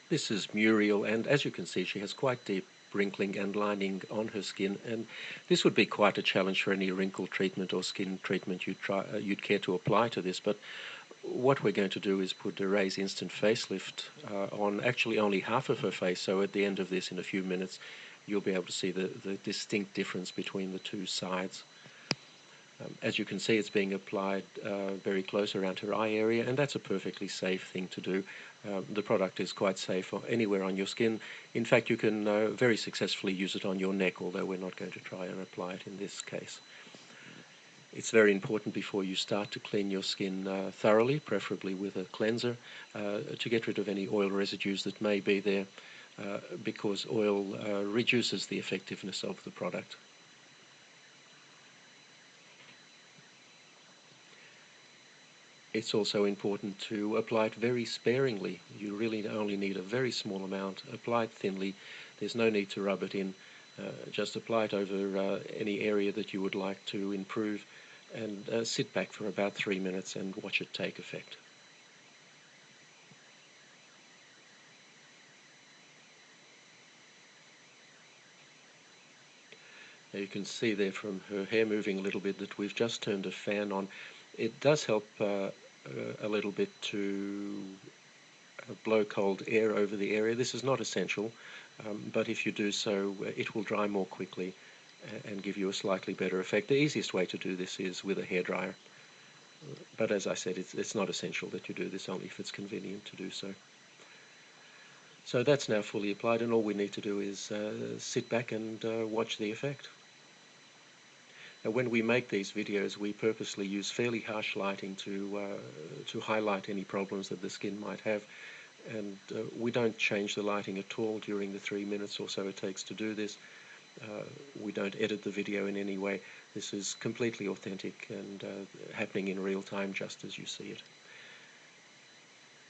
This is Muriel, and as you can see, she has quite deep wrinkling and lining on her skin, and this would be quite a challenge for any wrinkle treatment or skin treatment you'd care to apply to this. But what we're going to do is put a Ray's Instant Facelift on actually only half of her face, so at the end of this, in a few minutes, you'll be able to see the distinct difference between the two sides. As you can see, it's being applied very close around her eye area, and that's a perfectly safe thing to do. The product is quite safe anywhere on your skin. In fact, you can very successfully use it on your neck, although we're not going to try and apply it in this case. It's very important before you start to clean your skin thoroughly, preferably with a cleanser, to get rid of any oil residues that may be there, because oil reduces the effectiveness of the product. It's also important to apply it very sparingly. You really only need a very small amount. Apply it thinly. There's no need to rub it in. Just apply it over any area that you would like to improve, and sit back for about 3 minutes and watch it take effect. Now you can see there from her hair moving a little bit that we've just turned a fan on. It does help a little bit to blow cold air over the area. This is not essential, but if you do so, it will dry more quickly and give you a slightly better effect. The easiest way to do this is with a hairdryer, but as I said, it's not essential that you do this, only if it's convenient to do so. So that's now fully applied, and all we need to do is sit back and watch the effect. Now, when we make these videos, we purposely use fairly harsh lighting to highlight any problems that the skin might have, and we don't change the lighting at all during the 3 minutes or so it takes to do this. We don't edit the video in any way. This is completely authentic and happening in real time, just as you see it.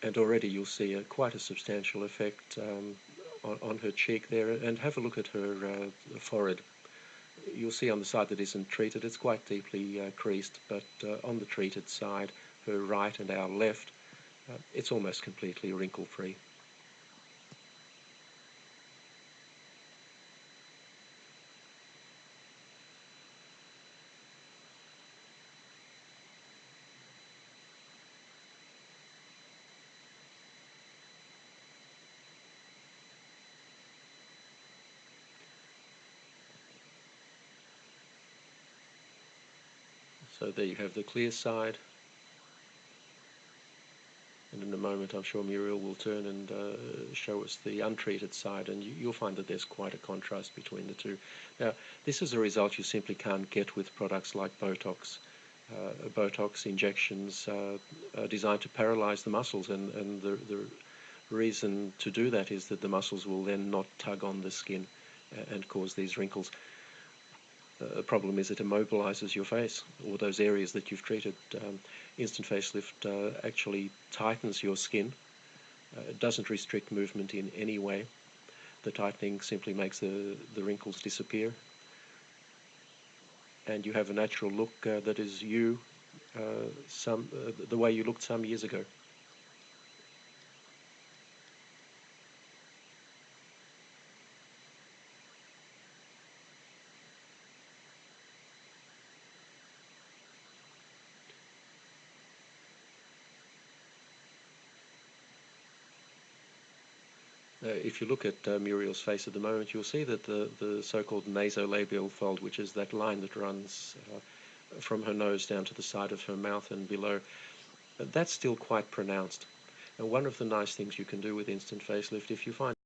And already you'll see quite a substantial effect on her cheek there, and have a look at her forehead. You'll see on the side that isn't treated, it's quite deeply creased, but on the treated side, her right and our left, it's almost completely wrinkle-free. So there you have the clear side, and in a moment I'm sure Muriel will turn and show us the untreated side, and you'll find that there's quite a contrast between the two. Now, this is a result you simply can't get with products like Botox. Botox injections are designed to paralyze the muscles, and the reason to do that is that the muscles will then not tug on the skin and cause these wrinkles. The problem is it immobilizes your face, or those areas that you've treated. Instant Facelift actually tightens your skin. It doesn't restrict movement in any way. The tightening simply makes the wrinkles disappear, and you have a natural look that is you, the way you looked some years ago. If you look at Muriel's face at the moment, you'll see that the so-called nasolabial fold, which is that line that runs from her nose down to the side of her mouth and below, that's still quite pronounced. And one of the nice things you can do with Instant Facelift, if you find